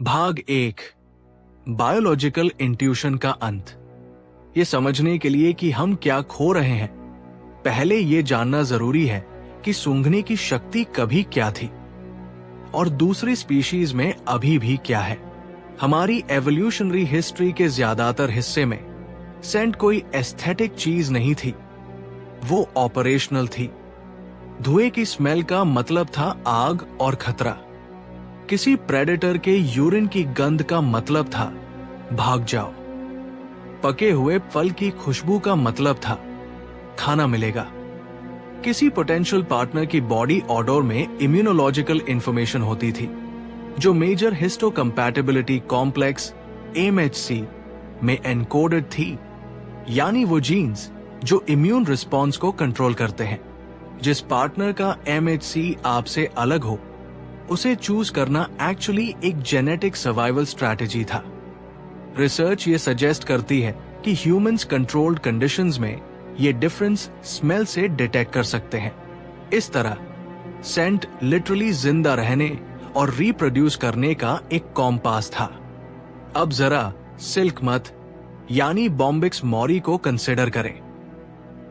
भाग 1 biological intuition का अंत। ये समझने के लिए कि हम क्या खो रहे हैं, पहले ये जानना जरूरी है कि सूंघने की शक्ति कभी क्या थी और दूसरी स्पीशीज में अभी भी क्या है। हमारी एवोल्यूशनरी हिस्ट्री के ज्यादातर हिस्से में सेंट कोई एस्थेटिक चीज नहीं थी, वो ऑपरेशनल थी। धुएं की स्मेल का मतलब था आग और खतरा। किसी प्रेडेटर के यूरिन की गंध का मतलब था भाग जाओ। पके हुए फल की खुशबू का मतलब था खाना मिलेगा। किसी पोटेंशियल पार्टनर की बॉडी ऑडोर में इम्यूनोलॉजिकल इंफॉर्मेशन होती थी जो मेजर हिस्टोकम्पैटिबिलिटी कॉम्प्लेक्स MHC में एनकोडेड थी, यानी वो जीन्स जो इम्यून रिस्पॉन्स को कंट्रोल करते हैं। जिस पार्टनर का MHC आपसे अलग हो उसे चूज करना एक्चुअली एक जेनेटिक सर्वाइवल स्ट्रैटेजी था। रिसर्च ये सजेस्ट करती है कि ह्यूमंस कंट्रोल्ड कंडीशंस में ये डिफरेंस स्मेल से डिटेक्ट कर सकते हैं। इस तरह सेंट लिटरली जिंदा रहने और रिप्रोड्यूस करने का एक कॉम्पास था। अब जरा सिल्कमथ यानी बॉम्बिक्स मॉरी को कंसिडर करें।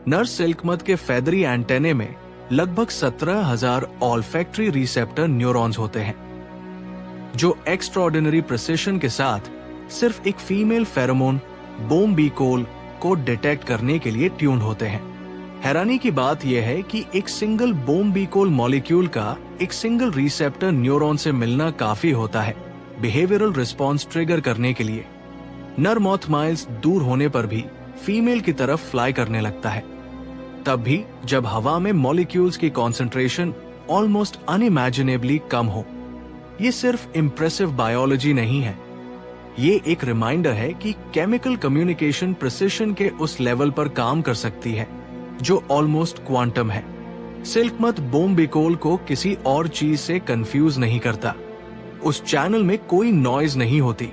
नर सिल्कमथ के फेदरी एंटेने में लगभग 17,000 ऑल्फैक्टरी रिसेप्टर न्यूरॉन्स होते हैं जो एक्स्ट्राऑर्डिनरी प्रिसिशन के साथ सिर्फ एक फीमेल फेरोमोन बोम्बिकोल को डिटेक्ट करने के लिए ट्यून्ड होते हैं। हैरानी की बात यह है कि एक सिंगल बोम्बिकोल मॉलिक्यूल का एक सिंगल रिसेप्टर न्यूरॉन से मिलना काफी होता है बिहेवियरल रिस्पॉन्स ट्रिगर करने के लिए। नर मॉथ माइल्स दूर होने पर भी फीमेल की तरफ फ्लाई करने लगता है, तब भी जब हवा में मॉलिक्यूल्स की कॉन्सेंट्रेशन ऑलमोस्ट अनइमेजिनेबली कम हो। ये सिर्फ इम्प्रेसिव बायोलॉजी नहीं है, ये एक रिमाइंडर है कि केमिकल कम्युनिकेशन प्रिसिशन के उस लेवल पर काम कर सकती है जो ऑलमोस्ट क्वांटम है। सिल्कमथ बोम्बिकोल को किसी और चीज से कंफ्यूज नहीं करता। उस चैनल में कोई नॉइज नहीं होती।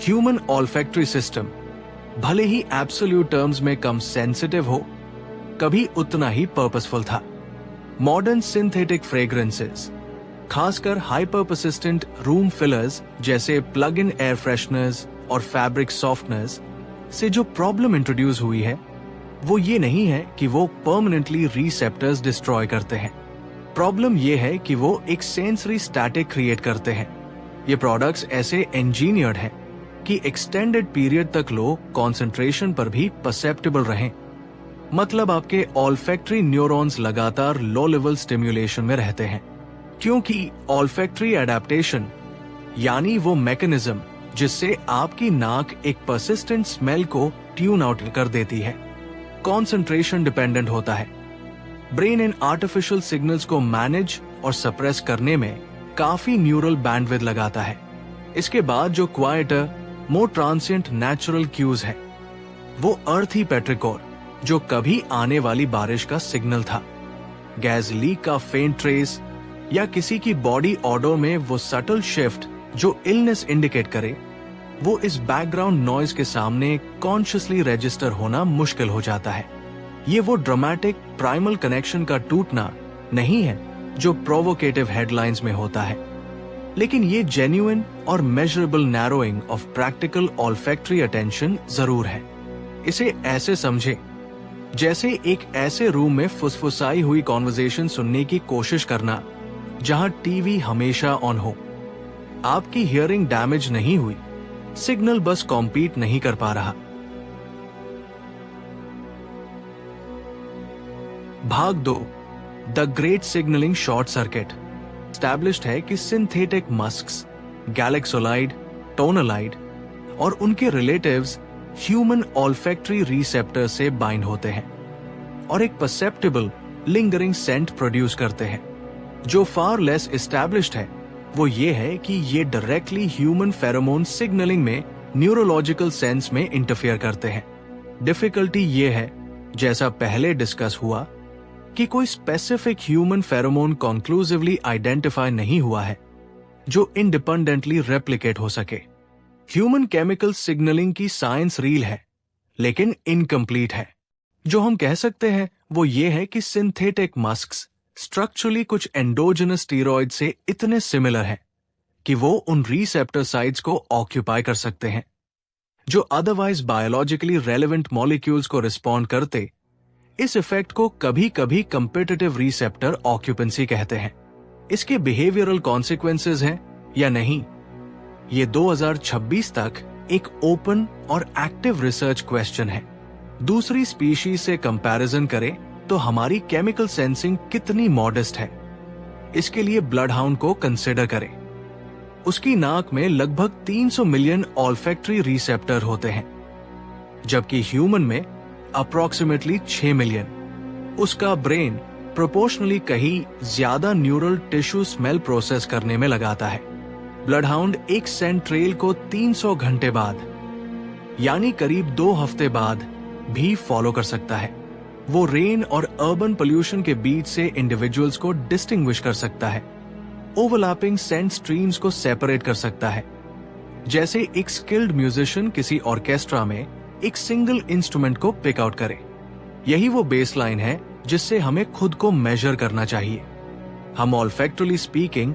ह्यूमन ऑल्फैक्टरी सिस्टम भले ही एब्सोल्यूट टर्म्स में कम सेंसिटिव हो, कभी उतना ही पर्पसफुल था। मॉडर्न सिंथेटिक फ्रेग्रेंसेस, खासकर हाइपर परसिस्टेंट रूम फिलर्स जैसे प्लग इन एयर फ्रेशनर्स और फैब्रिक सॉफ्टनर्स से जो प्रॉब्लम इंट्रोड्यूस हुई है वो ये नहीं है कि वो परमानेंटली रिसेप्टर्स डिस्ट्रॉय करते हैं। प्रॉब्लम ये है कि वो एक सेंसरी स्टैटिक क्रिएट करते हैं। ये प्रोडक्ट्स ऐसे इंजीनियर्ड हैं कि एक्सटेंडेड पीरियड तक लो कॉन्सेंट्रेशन पर भी परसेप्टिबल रहें। मतलब आपके ऑल्फैक्टरी न्यूरॉन्स लगातार लो लेवल स्टिम्युलेशन में रहते हैं, क्योंकि ऑल्फैक्टरी एडेप्टेशन यानी वो मैकेनिज्म जिससे आपकी नाक एक परसिस्टेंट स्मेल को ट्यून आउट कर देती है, कॉन्सेंट्रेशन डिपेंडेंट होता है। ब्रेन इन आर्टिफिशियल सिग्नल्स को मैनेज और सप्रेस करने में काफी न्यूरल बैंडविड्थ लगाता है। इसके बाद जो क्वाइटर मोर ट्रांसिएंट नेचुरल क्यूज है वो अर्थी पेट्रिकोर जो कभी आने वाली बारिश का सिग्नल था, गैस लीक का फेंट ट्रेस या किसी की बॉडी ऑडर में वो सटल शिफ्ट जो इलनेस इंडिकेट करे, वो इस बैकग्राउंड नॉइज के सामने कॉन्शियसली रजिस्टर होना मुश्किल हो जाता है। ये वो ड्रामेटिक प्राइमल कनेक्शन का टूटना नहीं है जो प्रोवोकेटिव हेडलाइंस में होता है, लेकिन ये जेन्युइन और measurable narrowing of practical olfactory attention जरूर है। इसे ऐसे समझे जैसे एक ऐसे रूम में फुसफुसाई हुई कॉन्वर्सेशन सुनने की कोशिश करना जहां टीवी हमेशा ऑन हो। आपकी हियरिंग डैमेज नहीं हुई, सिग्नल बस कॉम्पीट नहीं कर पा रहा। भाग 2 the great signalling short circuit. Established है कि सिंथेटिक मस्क्स, गैलेक्सोलाइड, टोनालाइड और उनके रिलेटिव्स ह्यूमन ऑल्फैक्टरी रिसेप्टर से बाइंड होते हैं और एक परसेप्टिबल लिंगरिंग सेंट प्रोड्यूस करते हैं। जो फार लेस एस्टैब्लिश्ड है वो ये है कि ये डायरेक्टली ह्यूमन फेरोमोन सिग्नलिंग में न्यूरोलॉजिकल सेंस में इंटरफेयर करते हैं। डिफिकल्टी ये है, जैसा पहले डिस्कस हुआ, कि कोई specific human pheromone conclusively identify नहीं हुआ है जो इंडिपेंडेंटली रेप्लिकेट हो सके। ह्यूमन केमिकल सिग्नलिंग की साइंस रील है लेकिन इनकम्प्लीट है। जो हम कह सकते हैं वो ये है कि सिंथेटिक मस्क्स स्ट्रक्चरली कुछ एंडोजेनस स्टीरॉयड से इतने सिमिलर हैं कि वो उन रिसेप्टर साइट्स को ऑक्यूपाई कर सकते हैं जो अदरवाइज बायोलॉजिकली रेलेवेंट मॉलिक्यूल्स को रिस्पॉन्ड करते। इस इफेक्ट को कभी कभी कंपिटिटिव रिसेप्टर ऑक्यूपेंसी कहते हैं। इसके बिहेवियरल कॉन्सिक्वेंसेस हैं या नहीं, ये 2026 तक एक ओपन और एक्टिव रिसर्च क्वेश्चन है। दूसरी स्पीशीज से कंपैरिजन करें तो हमारी केमिकल सेंसिंग कितनी मॉडेस्ट है, इसके लिए ब्लड हाउंड को कंसिडर करें। उसकी नाक में लगभग 300 मिलियन ऑल्फैक्टरी रिसेप्टर होते हैं, जबकि ह्यूमन में अप्रॉक्सीमेटली 6 मिलियन। उसका ब्रेन प्रोपोर्शनली कहीं ज्यादा न्यूरल टिश्यू स्मेल प्रोसेस करने में लगाता है। ब्लड हाउंड एक सेंट ट्रेल को 300 घंटे बाद यानी करीब 2 हफ्ते बाद भी फॉलो कर सकता है। वो रेन और अर्बन पोल्यूशन के बीच से इंडिविजुअल्स को डिस्टिंग्विश कर सकता है, ओवरलैपिंग सेंट स्ट्रीम्स को सेपरेट कर सकता है, जैसे एक स्किल्ड म्यूजिशियन किसी ऑर्केस्ट्रा में एक सिंगल इंस्ट्रूमेंट को पिक आउट करे। यही वो बेसलाइन है जिससे हमें खुद को मेजर करना चाहिए। हम ऑल्फैक्टरली स्पीकिंग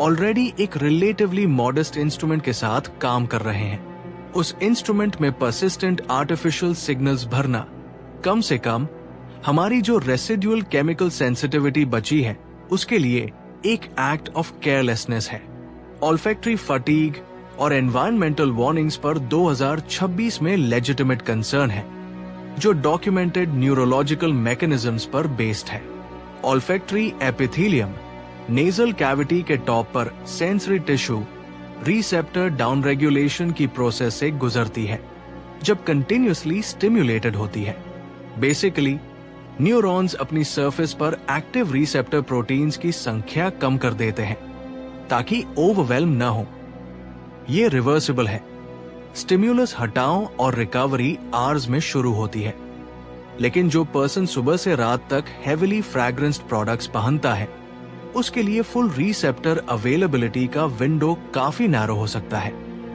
ऑलरेडी एक रिलेटिवली मॉडेस्ट इंस्ट्रूमेंट के साथ काम कर रहे हैं। उस इंस्ट्रूमेंट में परसिस्टेंट आर्टिफिशियल सिग्नल्स भरना कम से कम हमारी जो रेसिडुअल केमिकल सेंसिटिविटी बची है उसके लिए एक एक्ट ऑफ केयरलेसनेस है। ऑल्फैक्टरी फटीग और एनवायरमेंटल वार्निंग्स पर 2026 में लेजिटिमेट कंसर्न है, जो डॉक्यूमेंटेड न्यूरोलॉजिकल मैकेनिज्म्स पर बेस्ड है। ऑल्फैक्टरी एपिथेलियम नेजल कैविटी के टॉप पर sensory tissue receptor down regulation की प्रोसेस से गुजरती है जब कंटिन्यूअसली स्टिम्युलेटेड होती है। बेसिकली न्यूरॉन्स अपनी सरफेस पर एक्टिव रिसेप्टर प्रोटीन्स की संख्या कम कर देते हैं ताकि ओवरवेल्म न हो। ये रिवर्सिबल है। स्टिम्युलस हटाओ और रिकवरी आवर्स में शुरू होती है, लेकिन जो पर्सन सुबह से रात तक हेविली फ्रैग्रेंस्ड प्रोडक्ट्स पहनता है उसके लिए फुल रिसेप्टर अवेलेबिलिटी का विंडो काफी नैरो हो सकता है।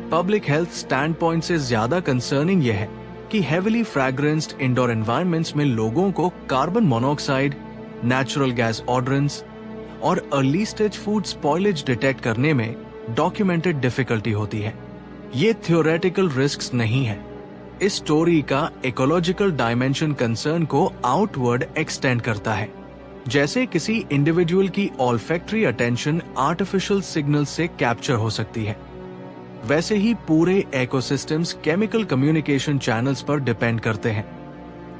पब्लिक हेल्थ स्टैंड पॉइंट से ज्यादा कंसर्निंग यह है कि हेविली फ्रैग्रेंस्ड इंडोर एनवायरनमेंट्स में लोगों को कार्बन मोनोऑक्साइड, नेचुरल गैस ऑर्डरेंस और early stage food spoilage detect करने में डॉक्यूमेंटेड डिफिकल्टी होती है। ये थियोरेटिकल रिस्क्स नहीं है। इस स्टोरी का इकोलॉजिकल डायमेंशन कंसर्न को आउटवर्ड एक्सटेंड करता है। जैसे किसी इंडिविजुअल की ऑल्फैक्टरी अटेंशन आर्टिफिशियल सिग्नल से कैप्चर हो सकती है, वैसे ही पूरे इकोसिस्टम्स केमिकल कम्युनिकेशन चैनल्स पर डिपेंड करते हैं,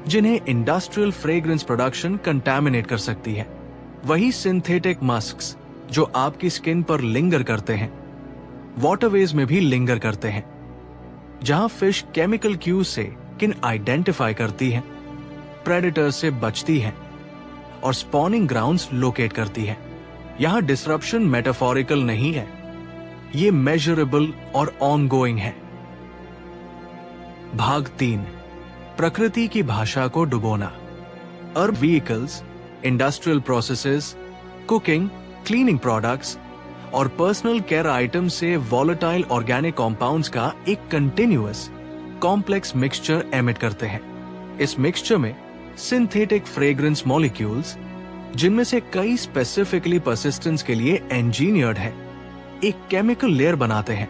जिन्हें इंडस्ट्रियल फ्रेग्रेंस प्रोडक्शन कंटामिनेट कर सकती है। वही सिंथेटिक मस्क्स जो आपकी स्किन पर लिंगर करते हैं, वाटरवेज में भी लिंगर करते हैं, जहां फिश केमिकल क्यूज से किन आइडेंटिफाई करती है, प्रेडेटर से बचती है और स्पॉनिंग ग्राउंड्स लोकेट करती है। यहां डिसरप्शन मेटाफोरिकल नहीं है, ये मेजरेबल और ऑनगोइंग है। भाग 3, प्रकृति की भाषा को डुबोना। अर्ब vehicles, industrial processes, cooking, cleaning products और पर्सनल केयर आइटम से वॉलेटाइल ऑर्गेनिक कंपाउंड्स का एक कंटिन्यूअस कॉम्प्लेक्स मिक्सचर एमिट करते हैं। इस मिक्सचर में सिंथेटिक फ्रेग्रेंस मॉलिक्यूल्स, जिनमें से कई स्पेसिफिकली परसिस्टेंस के लिए इंजीनियर्ड है, एक केमिकल लेयर बनाते हैं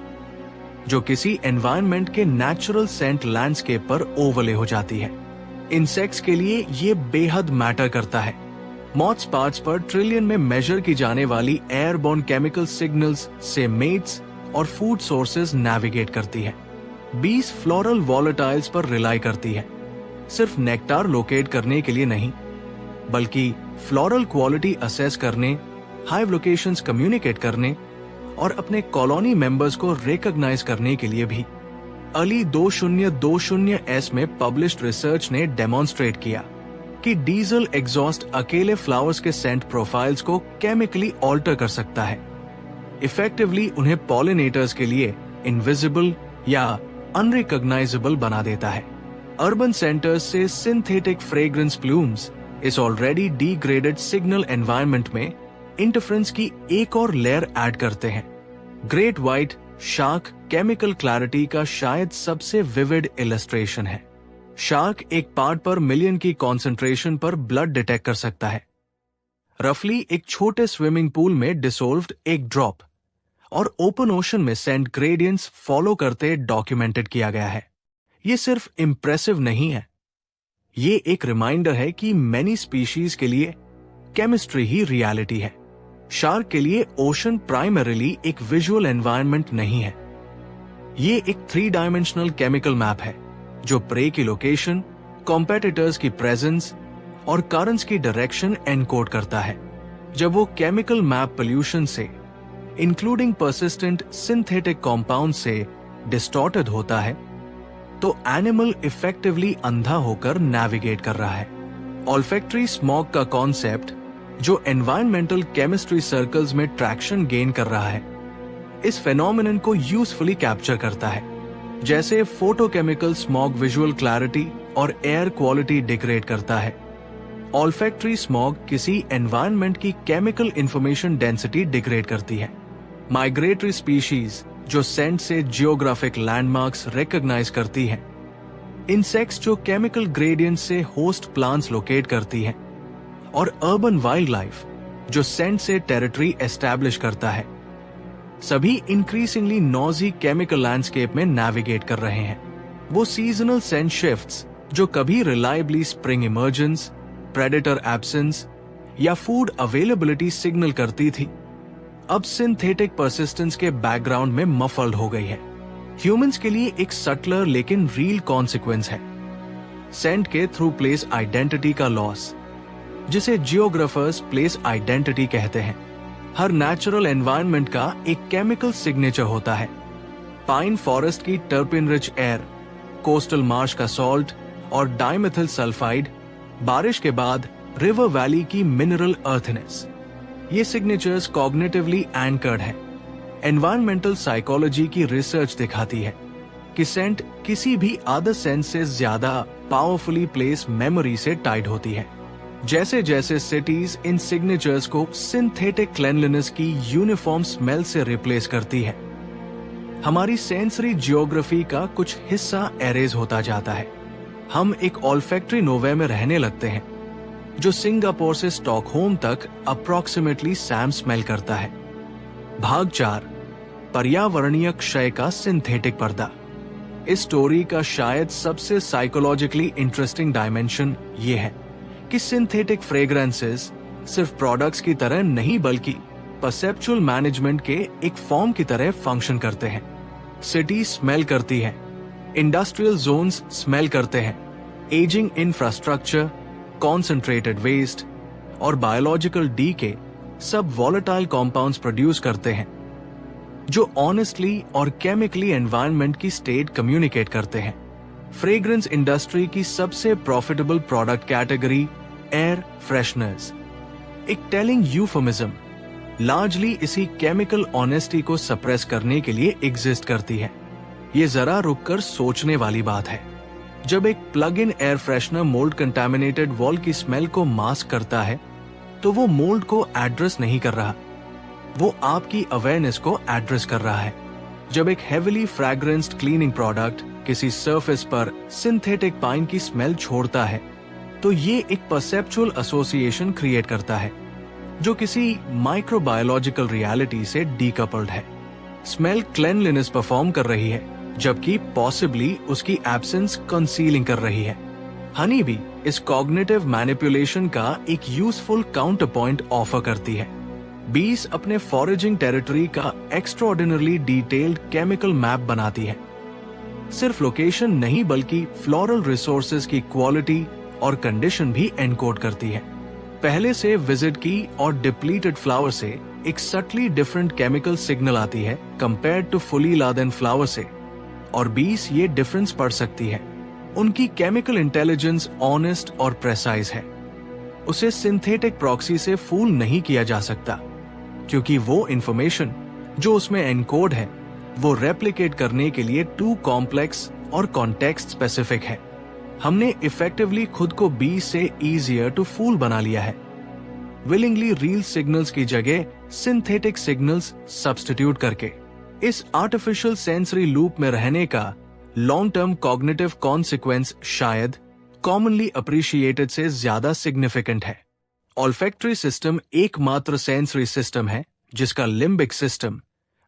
जो किसी एनवायरनमेंट के नेचुरल सेंट लैंडस्केप पर ओवरले हो जाती है। इंसेक्ट्स के लिए ये बेहद मैटर करता है। मॉथ्स पार्ट्स पर ट्रिलियन में मेजर की जाने वाली एयरबोर्न केमिकल सिग्नल्स से मेट्स और फूड सोर्सेज नेविगेट करती है। बीस फ्लोरल वॉलेटाइल्स पर रिलाई करती है, सिर्फ नेक्टार लोकेट करने के लिए नहीं, बल्कि फ्लोरल क्वालिटी असेस करने, हाइव लोकेशंस कम्युनिकेट करने और अपने कॉलोनी मेंबर्स को रिकॉग्नाइज करने के लिए भी। अर्ली 2020s में पब्लिश्ड रिसर्च ने डेमोन्स्ट्रेट किया कि डीजल एग्जॉस्ट अकेले फ्लावर्स के सेंट प्रोफाइल्स को केमिकली ऑल्टर कर सकता है, इफेक्टिवली उन्हें पॉलिनेटर्स के लिए इनविजिबल या अनरिकॉग्नाइजेबल बना देता है। अर्बन सेंटर्स से सिंथेटिक फ्रेग्रेंस प्लूम्स इस ऑलरेडी डिग्रेडेड सिग्नल एनवायरनमेंट में इंटरफ्रेंस की एक और लेयर ऐड करते हैं। Great white shark chemical clarity का शायद सबसे विविड इलस्ट्रेशन है। शार्क एक पार्ट पर मिलियन की कॉन्सेंट्रेशन पर ब्लड डिटेक्ट कर सकता है। रफली एक छोटे स्विमिंग पूल में डिसोल्व्ड एक ड्रॉप और ओपन ओशन में सेंट ग्रेडियंट्स फॉलो करते डॉक्यूमेंटेड किया गया है। ये सिर्फ इम्प्रेसिव नहीं है, ये एक रिमाइंडर है कि मैनी स्पीशीज के लिए केमिस्ट्री ही रियलिटी है। शार्क के लिए ओशन प्राइमरीली एक विजुअल एनवायरनमेंट नहीं है, ये एक 3 डायमेंशनल केमिकल मैप है जो प्रे की लोकेशन, कॉम्पिटिटर्स की प्रेजेंस और करंट्स की डायरेक्शन एनकोड करता है। जब वो केमिकल मैप पोल्यूशन से, इंक्लूडिंग परसिस्टेंट सिंथेटिक कंपाउंड से डिस्टॉर्टेड होता है, तो एनिमल इफेक्टिवली अंधा होकर नेविगेट कर रहा है। ऑल्फैक्टरी स्मॉग का कॉन्सेप्ट, जो एनवायरमेंटल केमिस्ट्री सर्कल्स में ट्रैक्शन गेन कर रहा है, इस फेनोमेनन को यूजफुली कैप्चर करता है। जैसे फोटोकेमिकल स्मॉग विजुअल क्लैरिटी और एयर क्वालिटी डिग्रेड करता है, ऑल्फैक्टरी स्मॉग किसी एनवायरनमेंट की केमिकल इंफॉर्मेशन डेंसिटी डिग्रेड करती है। माइग्रेटरी स्पीशीज जो सेंट से जियोग्राफिक लैंडमार्क्स रिकॉग्नाइज करती हैं, इंसेक्ट्स जो केमिकल ग्रेडियंट से होस्ट प्लांट्स लोकेट करती हैं, और अर्बन वाइल्ड लाइफ जो सेंट से टेरिटरी एस्टैब्लिश करता है, सभी इंक्रीजिंगली नॉजी केमिकल लैंडस्केप में नेविगेट कर रहे हैं। वो सीजनल सेंट शिफ्ट्स जो कभी reliably spring emergence, predator absence या फूड अवेलेबिलिटी सिग्नल करती थी, अब सिंथेटिक परसिस्टेंस के बैकग्राउंड में मफल्ड हो गई है। ह्यूमंस के लिए एक सटलर लेकिन रियल कॉन्सिक्वेंस है सेंट के थ्रू प्लेस आइडेंटिटी का लॉस, जिसे जियोग्राफर्स प्लेस आइडेंटिटी कहते हैं। हर नेचुरल एनवायरनमेंट का एक केमिकल सिग्नेचर होता है। पाइन फॉरेस्ट की टर्पिन रिच एयर, कोस्टल मार्श का सॉल्ट और डाइमेथिल सल्फाइड, बारिश के बाद रिवर वैली की मिनरल अर्थनेस, ये सिग्नेचर्स कॉग्निटिवली एंकर्ड है। एनवायरमेंटल साइकोलॉजी की रिसर्च दिखाती है कि सेंट किसी भी अदर सेंस से ज्यादा पावरफुली प्लेस मेमोरी से टाइड होती है। जैसे जैसे सिटीज इन सिग्नेचर्स को सिंथेटिक क्लेanliness की यूनिफॉर्म स्मेल से रिप्लेस करती है, हमारी सेंसरी जियोग्राफी का कुछ हिस्सा एरेज होता जाता है। हम एक ऑल्फैक्टरी नोवे में रहने लगते हैं जो सिंगापुर से स्टॉकहोम तक अप्रॉक्सीमेटली सैम स्मेल करता है। भाग 4, पर्यावरणीय क्षय का सिंथेटिक पर्दा। इस स्टोरी का शायद सबसे साइकोलॉजिकली इंटरेस्टिंग डायमेंशन ये है कि सिंथेटिक फ्रेग्रेंसेस सिर्फ प्रोडक्ट्स की तरह नहीं बल्कि परसेप्चुअल मैनेजमेंट के एक फॉर्म की तरह फंक्शन करते हैं। सिटी स्मेल करती है, इंडस्ट्रियल जोन्स स्मेल करते हैं, एजिंग इंफ्रास्ट्रक्चर, कॉन्सेंट्रेटेड वेस्ट और बायोलॉजिकल डीके सब वॉलेटाइल कॉम्पाउंड्स प्रोड्यूस करते हैं जो ऑनेस्टली और केमिकली एनवायरनमेंट की स्टेट कम्युनिकेट करते हैं। फ्रेग्रेंस इंडस्ट्री की सबसे profitable product category air fresheners, एक टेलिंग यूफेमिज्म, लार्जली इसी केमिकल ऑनेस्टी को सप्रेस करने के लिए एग्जिस्ट करती है। ये जरा रुककर सोचने वाली बात है। जब एक plug in air freshener mould contaminated wall की स्मेल को मास्क करता है, तो वो मोल्ड को एड्रेस नहीं कर रहा, वो आपकी अवेयरनेस को एड्रेस कर रहा है। जब एक हेविली फ्रैग्रेंस्ड क्लीनिंग प्रोडक्ट किसी सरफेस पर सिंथेटिक पाइन की स्मेल छोड़ता है, तो ये एक परसेप्चुअल एसोसिएशन क्रिएट करता है जो किसी माइक्रोबायोलॉजिकल रियलिटी से डीकपल्ड है। स्मेल क्लेanliness परफॉर्म कर रही है, जबकि पॉसिबली उसकी एब्सेंस कंसीलिंग कर रही है। हनी भी इस कॉग्निटिव मैनिपुलेशन का एक यूजफुल काउंटर पॉइंट ऑफर करती है। बीस अपने फॉरेजिंग टेरिटरी का एक्स्ट्राऑर्डिनरली डिटेल्ड केमिकल मैप बनाती है। सिर्फ लोकेशन नहीं बल्कि फ्लोरल रिसोर्सेज की क्वालिटी और कंडीशन भी एनकोड करती है। पहले से विजिट की और डिप्लीटेड फ्लावर से एक सटली डिफरेंट केमिकल सिग्नल आती है compared to fully laden flower से, और बीस ये डिफरेंस पढ़ सकती है। उनकी केमिकल इंटेलिजेंस ऑनेस्ट और प्रेसाइज है। उसे सिंथेटिक प्रॉक्सी से फूल नहीं किया जा सकता, क्योंकि वो इंफॉर्मेशन जो उसमें एनकोड है वो रेप्लिकेट करने के लिए टू कॉम्प्लेक्स और कॉन्टेक्स्ट स्पेसिफिक है। हमने इफेक्टिवली खुद को बी से इजियर टू फूल बना लिया है, विलिंगली रियल सिग्नल्स की जगह सिंथेटिक सिग्नल्स सब्स्टिट्यूट करके। इस आर्टिफिशियल सेंसरी लूप में रहने का लॉन्ग टर्म कॉग्निटिव कॉन्सिक्वेंस शायद कॉमनली अप्रिशिएटेड से ज्यादा सिग्निफिकेंट है। ऑल्फैक्टरी सिस्टम एकमात्र सेंसरी सिस्टम है जिसका लिम्बिक सिस्टम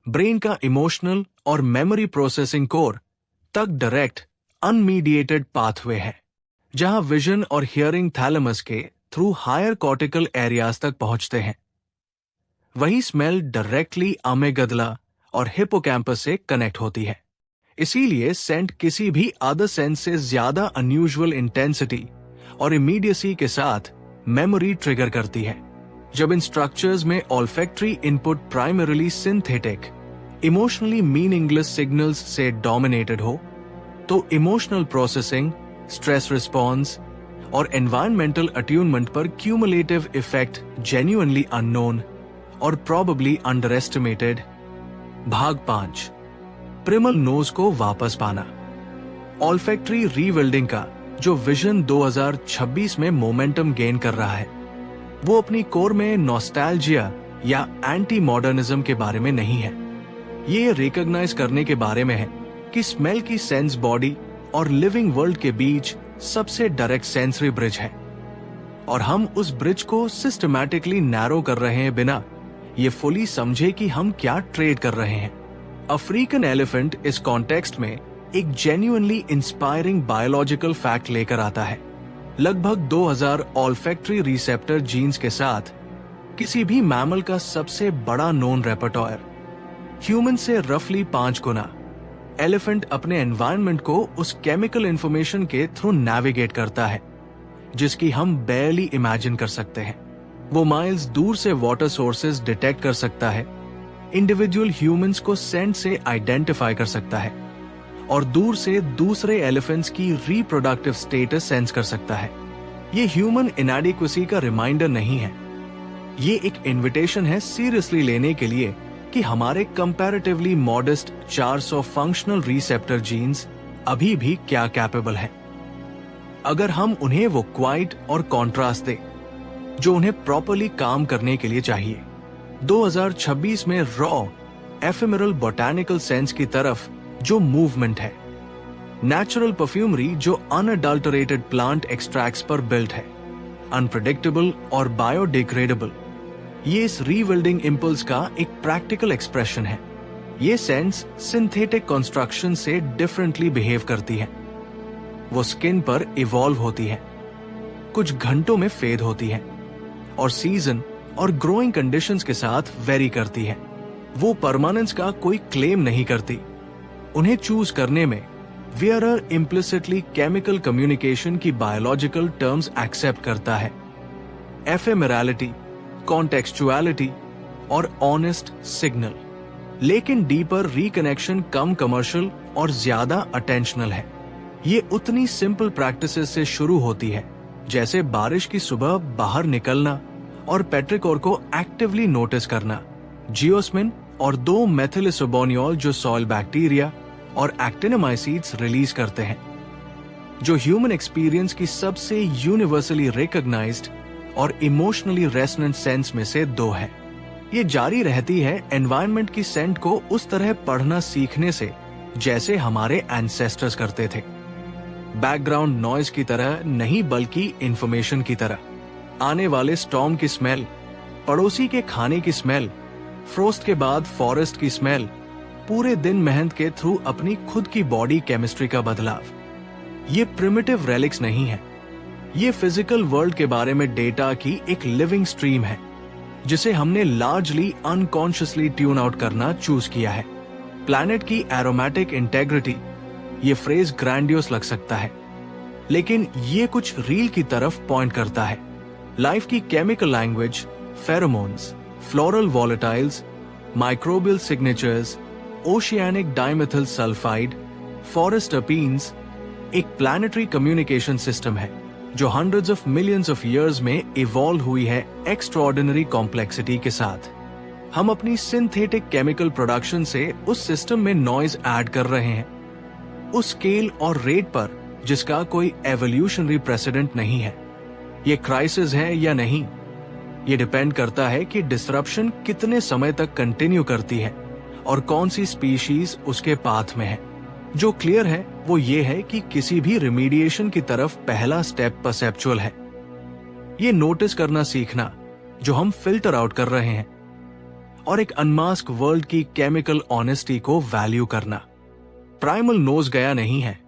ब्रेन का इमोशनल और मेमोरी प्रोसेसिंग कोर तक डायरेक्ट अनमीडिएटेड पाथवे है, जहां विजन और हियरिंग थैलेमस के थ्रू हायर कॉर्टिकल एरियाज तक पहुंचते हैं। वही स्मेल डायरेक्टली अमेगडला और हिपोकैम्पस से कनेक्ट होती है। इसीलिए सेंट किसी भी अदर सेंस से ज्यादा अनयूजुअल इंटेंसिटी और इमीडिएसी के साथ मेमोरी ट्रिगर करती है। जब इन स्ट्रक्चर्स में olfactory input primarily synthetic, emotionally meaningless signals से डोमिनेटेड हो, तो इमोशनल प्रोसेसिंग, स्ट्रेस रिस्पॉन्स और एनवायरमेंटल अट्यूनमेंट पर क्यूमुलेटिव इफेक्ट जेन्युइनली अननोन और प्रोबेबली अंडर एस्टिमेटेड। भाग 5, प्रिमल नोज को वापस पाना। ऑल्फैक्टरी रीबिल्डिंग का जो विजन 2026 में मोमेंटम गेन कर रहा है, वो अपनी कोर में नॉस्टैल्जिया या एंटी मॉडर्निज्म के बारे में नहीं है। ये रिकॉग्नाइज करने के बारे में है कि स्मेल की सेंस बॉडी और लिविंग वर्ल्ड के बीच सबसे डायरेक्ट सेंसरी ब्रिज है, और हम उस ब्रिज को सिस्टमैटिकली नैरो कर रहे हैं बिना ये फुली समझे कि हम क्या ट्रेड कर रहे हैं। अफ्रीकन एलिफेंट इस कॉन्टेक्स्ट में एक जेन्युइनली इंस्पायरिंग बायोलॉजिकल फैक्ट लेकर आता है। लगभग 2000 ऑल्फैक्टरी रिसेप्टर जीन्स के साथ किसी भी मैमल का सबसे बड़ा नोन रेपर्टोयर, ह्यूमन से रफली 5 गुना, एलिफेंट अपने एनवायरनमेंट को उस केमिकल इंफॉर्मेशन के थ्रू नेविगेट करता है जिसकी हम बेयरली इमेजिन कर सकते हैं। वो माइल्स दूर से वाटर सोर्सेज डिटेक्ट कर सकता है, इंडिविजुअल ह्यूमंस को सेंट से आइडेंटिफाई कर सकता है और दूर से दूसरे एलिफेंट्स की रिप्रोडक्टिव स्टेटस सेंस कर सकता है। ये ह्यूमन इनएडिक्वेसी का रिमाइंडर नहीं है, ये एक इन्विटेशन है सीरियसली लेने के लिए कि हमारे comparatively modest 400 functional receptor genes अभी भी क्या कैपेबल हैं, अगर हम उन्हें वो क्वाइट और कॉन्ट्रास्ट दें जो उन्हें प्रॉपर्ली काम करने के लिए चाहिए। 2026 में रॉ एफेमेरल बोटैनिकल सेंस की तरफ जो मूवमेंट है, नेचुरल परफ्यूमरी जो अनअडल्टरेटेड प्लांट एक्सट्रैक्ट्स पर बिल्ट है, अनप्रेडिक्टेबल और बायोडिग्रेडेबल, ये इस रीबिल्डिंग इंपल्स का एक प्रैक्टिकल एक्सप्रेशन है। ये सेंस सिंथेटिक कंस्ट्रक्शन से डिफरेंटली बिहेव करती है। वो स्किन पर इवॉल्व होती है, कुछ घंटों में फेड होती है और सीजन और ग्रोइंग कंडीशंस के साथ वेरी करती है। वो परमानेंस का कोई क्लेम नहीं करती। उन्हें चूज करने में वेयरर इम्प्लिसिटली केमिकल कम्युनिकेशन की बायोलॉजिकल टर्म्स एक्सेप्ट करता है, एफेमेरलिटी, कॉन्टेक्सचुअलिटी और ऑनेस्ट सिग्नल। लेकिन डीपर रिकनेक्शन कम कमर्शियल और ज्यादा अटेंशनल है। ये उतनी सिंपल प्रैक्टिसेस से शुरू होती है जैसे बारिश की सुबह बाहर निकलना और पेट्रिकोर को एक्टिवली नोटिस करना, जियोस्मिन और 2 मेथिलिसोबोनियोल जो सॉइल बैक्टीरिया और एक्टिनोमाइसीड्स रिलीज करते हैं, जो ह्यूमन एक्सपीरियंस की सबसे यूनिवर्सली रिकॉग्नाइज्ड और इमोशनली रेजोनेंट सेंस में से 2 है। ये जारी रहती है एनवायरनमेंट की सेंट को उस तरह पढ़ना सीखने से जैसे हमारे एंसेस्टर्स करते थे, बैकग्राउंड नॉइज की तरह नहीं बल्कि इंफॉर्मेशन की तरह। आने वाले स्टॉर्म की स्मेल, पड़ोसी के खाने की स्मेल, फ्रोस्ट के बाद फॉरेस्ट की स्मेल, पूरे दिन मेहनत के थ्रू अपनी खुद की बॉडी केमिस्ट्री का बदलाव, ये प्रिमिटिव रेलिक्स नहीं है। ये फिजिकल वर्ल्ड के बारे में डेटा की एक लिविंग स्ट्रीम है जिसे हमने लार्जली अनकॉन्शियसली ट्यून आउट करना चूज किया है। प्लैनेट की एरोमेटिक इंटेग्रिटी, ये फ्रेज ग्रैंडियोस लग सकता है, लेकिन ये कुछ रील की तरफ पॉइंट करता है। लाइफ की chemical language, pheromones, floral volatiles, microbial signatures, oceanic dimethyl sulphide, forest अपीन्स एक प्लैनेटरी कम्युनिकेशन सिस्टम है जो hundreds of millions of years में इवॉल्व हुई है एक्स्ट्राऑर्डिनरी कॉम्प्लेक्सिटी के साथ। हम अपनी सिंथेटिक केमिकल प्रोडक्शन से उस सिस्टम में नॉइज ऐड कर रहे हैं, उस स्केल और रेट पर जिसका कोई एवोल्यूशनरी प्रेसिडेंट नहीं है। ये क्राइसिस है या नहीं, ये डिपेंड करता है कि डिसरप्शन कितने समय तक कंटिन्यू करती है और कौन सी स्पीशीज उसके पाथ में है। जो क्लियर है वो ये है कि किसी भी रिमीडिएशन की तरफ पहला स्टेप परसेप्चुअल है। ये नोटिस करना सीखना जो हम फिल्टर आउट कर रहे हैं, और एक अनमास्क वर्ल्ड की केमिकल ऑनेस्टी को वैल्यू करना। प्राइमल नोज गया नहीं है,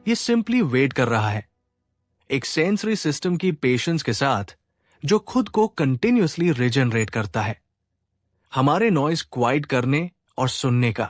ये सिंपली वेट कर रहा है, एक सेंसरी सिस्टम की पेशेंस के साथ जो खुद को कंटिन्यूअसली रिजनरेट करता है, हमारे नॉइज क्वाइट करने और सुनने का।